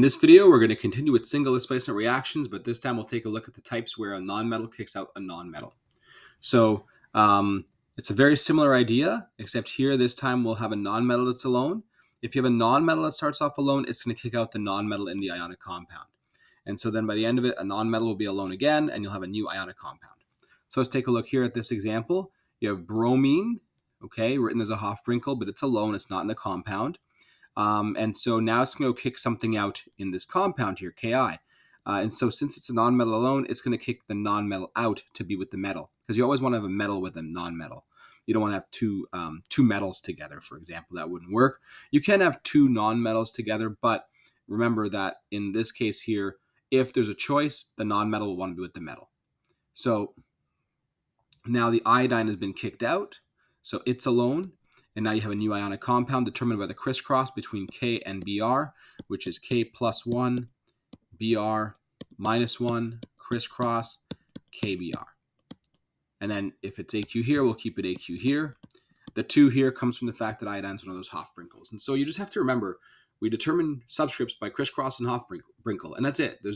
this video, we're going to continue with single displacement reactions, but this time we'll take a look at the types where a nonmetal kicks out a nonmetal. So it's a very similar idea, except here this time we'll have a nonmetal that's alone. If you have a nonmetal that starts off alone, it's going to kick out the nonmetal in the ionic compound. And so then by the end of it, a nonmetal will be alone again, and you'll have a new ionic compound. So let's take a look here at this example. You have bromine, okay, written as a Hofbrinkel, but it's alone, it's not in the compound. And so now it's going to kick something out in this compound here, Ki. And so since it's a nonmetal alone, it's going to kick the nonmetal out to be with the metal, because you always want to have a metal with a nonmetal. You don't want to have two metals together, for example. That wouldn't work. You can have two nonmetals together, but remember that in this case here, if there's a choice, the nonmetal will want to be with the metal. So now the iodine has been kicked out, so it's alone. And now you have a new ionic compound determined by the crisscross between K and Br, which is K plus 1, Br minus 1, crisscross, KBr. And then if it's AQ here, we'll keep it AQ here. The 2 here comes from the fact that iodine is one of those Hofbrinkels. And so you just have to remember, we determine subscripts by crisscross and Hofbrinkel, and that's it. You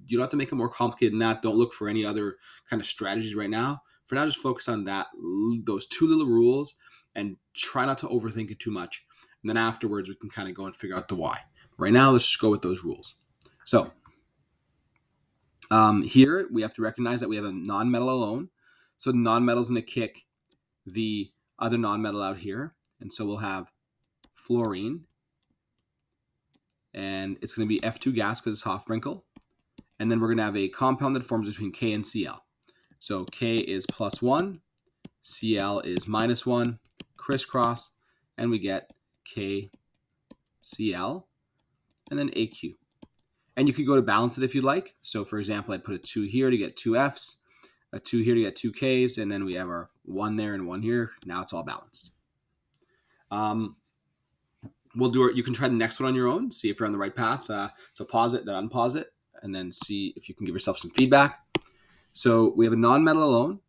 don't have to make it more complicated than that. Don't look for any other kind of strategies right now. For now, just focus on those 2 little rules, and try not to overthink it too much. And then afterwards, we can kind of go and figure out the why. Right now, let's just go with those rules. So here, we have to recognize that we have a nonmetal alone. So the nonmetal is going to kick the other nonmetal out here. And so we'll have fluorine. And it's going to be F2 gas because it's Hofbrinkel. And then we're going to have a compound that forms between K and Cl. So K is plus 1. Cl is minus 1. Crisscross, and we get KCl, and then AQ. And you could go to balance it if you like. So for example, I'd put a 2 here to get 2 Fs, a 2 here to get 2 Ks, and then we have our 1 there and 1 here. Now it's all balanced. We'll do it. You can try the next one on your own, see if you're on the right path. So pause it, then unpause it, and then see if you can give yourself some feedback. So we have a nonmetal alone.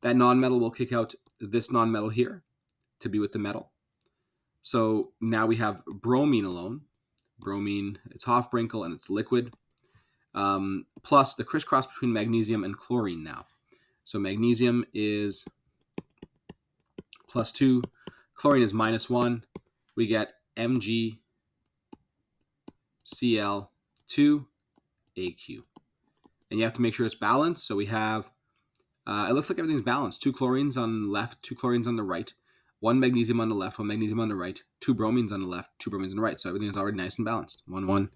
That nonmetal will kick out this nonmetal here to be with the metal. So now we have bromine alone. Bromine, it's Hofbrinkel and it's liquid. Plus the crisscross between magnesium and chlorine now. So magnesium is plus 2. Chlorine is minus 1. We get MgCl2AQ. And you have to make sure it's balanced. So we have, it looks like everything's balanced. 2 chlorines on the left, 2 chlorines on the right. 1 magnesium on the left, 1 magnesium on the right, 2 bromines on the left, 2 bromines on the right. So everything is already nice and balanced. 1, 1,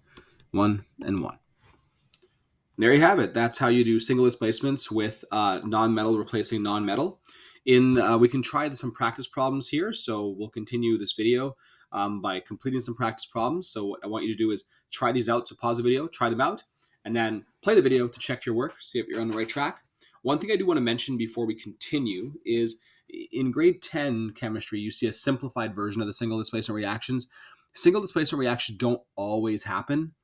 1, and 1. There you have it. That's how you do single displacements with non-metal replacing non-metal. We can try some practice problems here. So we'll continue this video by completing some practice problems. So what I want you to do is try these out. So pause the video, try them out, and then play the video to check your work, see if you're on the right track. One thing I do want to mention before we continue is in grade 10 chemistry, you see a simplified version of the single displacement reactions. Single displacement reactions don't always happen.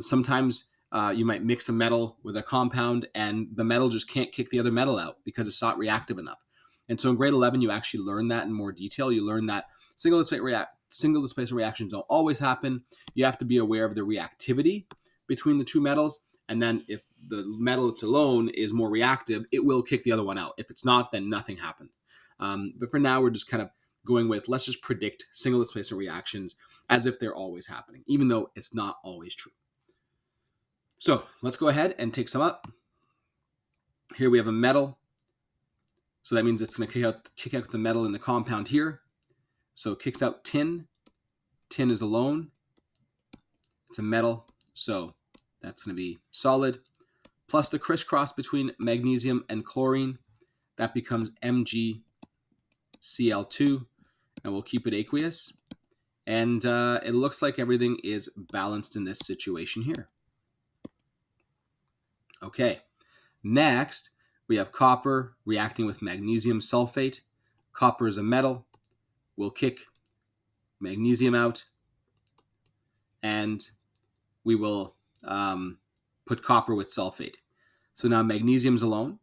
Sometimes you might mix a metal with a compound and the metal just can't kick the other metal out because it's not reactive enough. And so in grade 11, you actually learn that in more detail. You learn that single displacement reactions don't always happen. You have to be aware of the reactivity between the 2 metals. And then if the metal that's alone is more reactive, it will kick the other one out. If it's not, then nothing happens. But for now, we're just kind of going with, let's just predict single displacement reactions as if they're always happening, even though it's not always true. So let's go ahead and take some up. Here we have a metal. So that means it's going to kick out the metal in the compound here. So it kicks out tin. Tin is alone. It's a metal. So that's going to be solid. Plus the crisscross between magnesium and chlorine. That becomes MgCl2. And we'll keep it aqueous. And it looks like everything is balanced in this situation here. Okay. Next, we have copper reacting with magnesium sulfate. Copper is a metal. We'll kick magnesium out. And we will put copper with sulfate. So now magnesium's alone.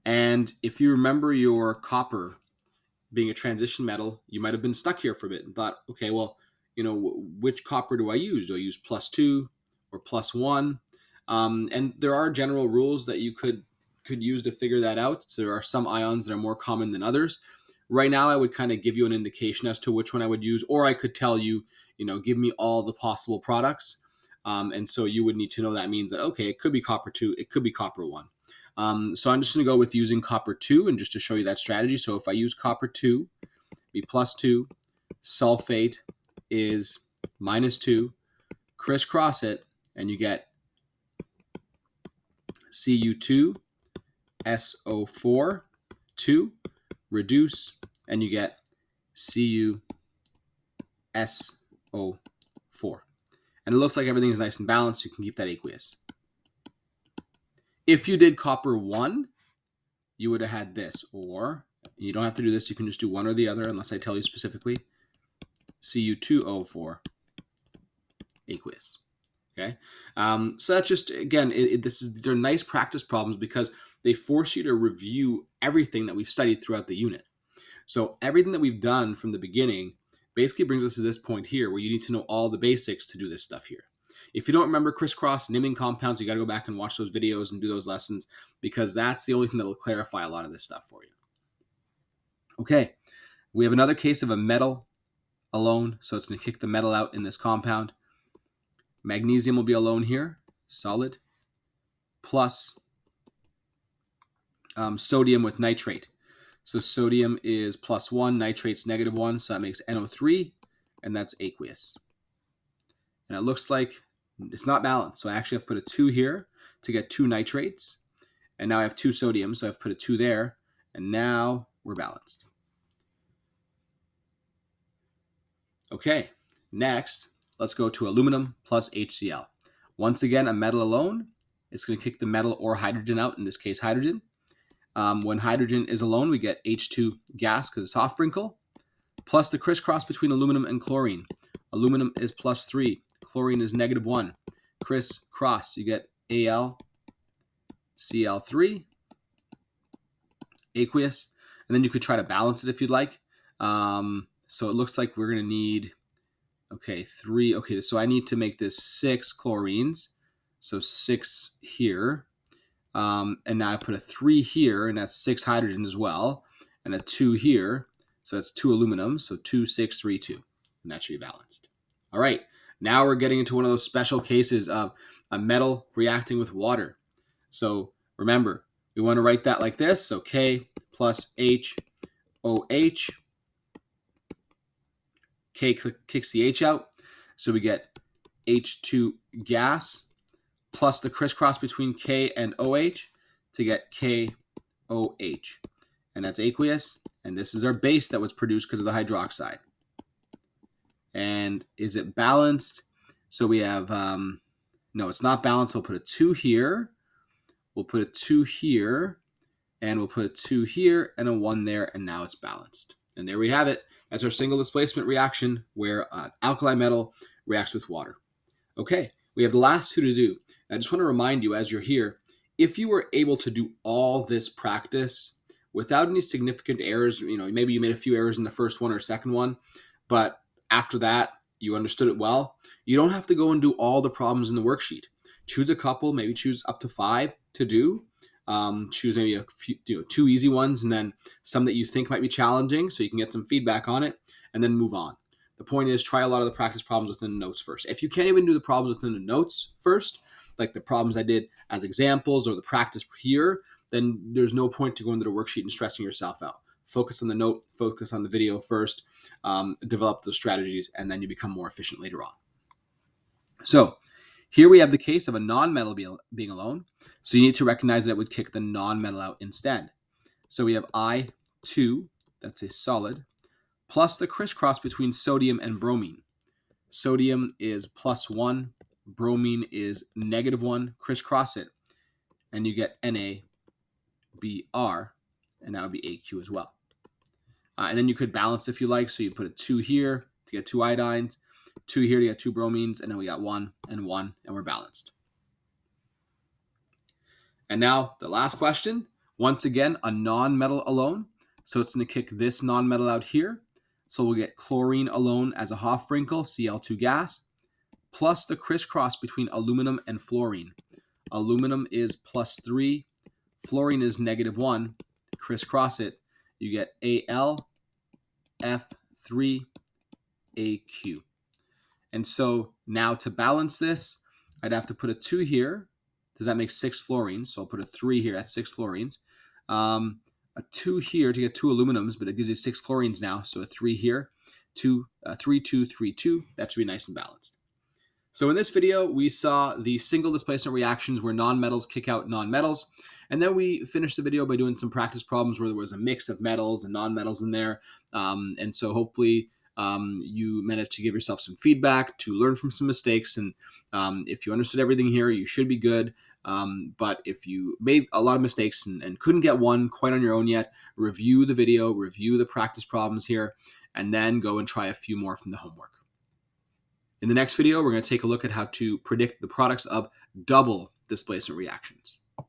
And if you remember your copper being a transition metal, you might have been stuck here for a bit and thought, okay, well, which copper do I use? Do I use +2 or +1? And there are general rules that you could use to figure that out. So there are some ions that are more common than others. Right now, I would kind of give you an indication as to which one I would use, or I could tell you, give me all the possible products. And so you would need to know that means that, okay, it could be copper 2, it could be copper 1. So I'm just going to go with using copper 2, and just to show you that strategy. So if I use copper 2, be +2, sulfate is -2, crisscross it, and you get Cu2SO4, 2, reduce, and you get CuSO4. And it looks like everything is nice and balanced. You can keep that aqueous. If you did copper 1, you would have had this, or you don't have to do this. You can just do one or the other unless I tell you specifically. Cu2O4, aqueous. Okay, so that's just, again, they're nice practice problems because they force you to review everything that we've studied throughout the unit. So everything that we've done from the beginning basically brings us to this point here where you need to know all the basics to do this stuff here. If you don't remember crisscross and imine compounds, you got to go back and watch those videos and do those lessons, because that's the only thing that will clarify a lot of this stuff for you. Okay, we have another case of a metal alone, so it's going to kick the metal out in this compound. Magnesium will be alone here, solid, plus sodium with nitrate. So sodium is +1, nitrate's -1, so that makes NO3, and that's aqueous. And it looks like it's not balanced, so I actually have to put a 2 here to get 2 nitrates, and now I have 2 sodium, so I have to put a 2 there, and now we're balanced. Okay, next, let's go to aluminum plus HCl. Once again, a metal alone is going to kick the metal or hydrogen out, in this case hydrogen. When hydrogen is alone, we get H2 gas because it's Hofbrinkel, plus the crisscross between aluminum and chlorine. Aluminum is +3, chlorine is -1. Crisscross, you get AlCl3, aqueous, and then you could try to balance it if you'd like. So it looks like we're going to need, 3. Okay, so I need to make this 6 chlorines, so 6 here. And now I put a 3 here, and that's 6 hydrogen as well, and a 2 here, so that's 2 aluminum, so 2, 6, 3, 2, and that should be balanced. All right, now we're getting into one of those special cases of a metal reacting with water. So remember, we want to write that like this, so K plus H, OH, K kicks the H out, so we get H2 gas, plus the crisscross between K and OH to get KOH. And that's aqueous. And this is our base that was produced because of the hydroxide. And is it balanced? So we have, no, it's not balanced. So we'll put a 2 here. We'll put a 2 here. And we'll put a 2 here and a 1 there. And now it's balanced. And there we have it. That's our single displacement reaction where an alkali metal reacts with water. Okay. We have the last 2 to do. I just want to remind you as you're here, if you were able to do all this practice without any significant errors, maybe you made a few errors in the first one or second one, but after that, you understood it well, you don't have to go and do all the problems in the worksheet. Choose a couple, maybe choose up to 5 to do. Choose maybe a few, 2 easy ones, and then some that you think might be challenging so you can get some feedback on it, and then move on. The point is, try a lot of the practice problems within the notes first. If you can't even do the problems within the notes first, like the problems I did as examples or the practice here, then there's no point to going to the worksheet and stressing yourself out. Focus on the note, focus on the video first, develop those strategies, and then you become more efficient later on. So here we have the case of a non-metal being alone. So you need to recognize that it would kick the non-metal out instead. So we have I2, that's a solid, plus the crisscross between sodium and bromine. Sodium is +1, bromine is -1, crisscross it, and you get NaBr, and that would be AQ as well. And then you could balance if you like, so you put a 2 here to get 2 iodines, 2 here to get 2 bromines, and then we got 1 and 1, and we're balanced. And now the last question, once again, a non-metal alone, so it's going to kick this non-metal out here. So we'll get chlorine alone as a Hofbrinkel, Cl2 gas, plus the crisscross between aluminum and fluorine. Aluminum is +3, fluorine is -1. Crisscross it, you get AlF3AQ. And so now to balance this, I'd have to put a 2 here. Does that make 6 fluorines? So I'll put a 3 here. That's 6 fluorines. A 2 here to get 2 aluminums, but it gives you 6 chlorines now. So a 3 here, 3, 2, 3, 2. That should be nice and balanced. So in this video, we saw the single displacement reactions where nonmetals kick out nonmetals. And then we finished the video by doing some practice problems where there was a mix of metals and nonmetals in there. And so hopefully you managed to give yourself some feedback, to learn from some mistakes. And if you understood everything here, you should be good. But if you made a lot of mistakes and couldn't get one quite on your own yet, review the video, review the practice problems here, and then go and try a few more from the homework. In the next video, we're going to take a look at how to predict the products of double displacement reactions.